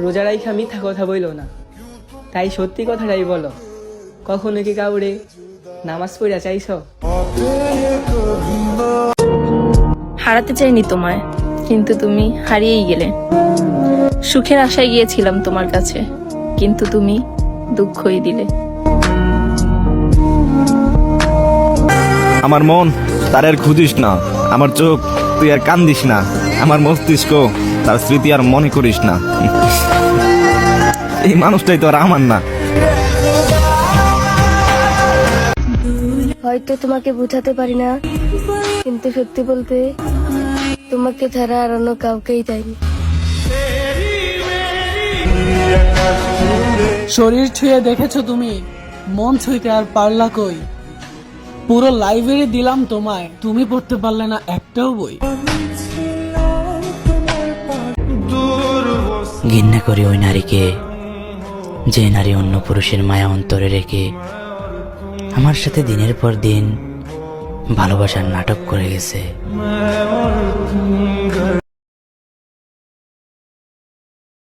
রোজা রাইখা মিথ্যা কথা বইল না, তাই সত্যি কথাটাই বলো। কখনো কি কাউরে নামাজ পড়া চাইছ? হারাতে চাইনি তোমায়, কিন্তু তুমি হারিয়েই গেলে। সুখের আশায় গিয়েছিলাম তোমার কাছে, কিন্তু তুমি দুঃখই দিলে। আমার মন তার আর খুঁজিস না, আমার চোখ তুই আর কান্দিস না, আমার মস্তিষ্ক তার স্মৃতি আর মনে করিস না। এই মানুষটাই তো আর আমার না। হয়তো তোমাকে বোঝাতে পারি না, কিন্তু সত্যি বলতে তোমাকে ছাড়া আর অন্য কাউকেই চাইনি। শরীর ছুঁয়ে দেখেছো তুমি, মন ছুঁইতে আর পারলা কই? পুরো লাইব্রেরি দিলাম তোমায়, তুমি পড়তে পারলে না একটাও বই। ঘৃণা করি ওই নারীকে, যে নারী অন্য পুরুষের মায়া অন্তরে রেখে আমার সাথে দিনের পর দিন ভালোবাসার নাটক করে গেছে।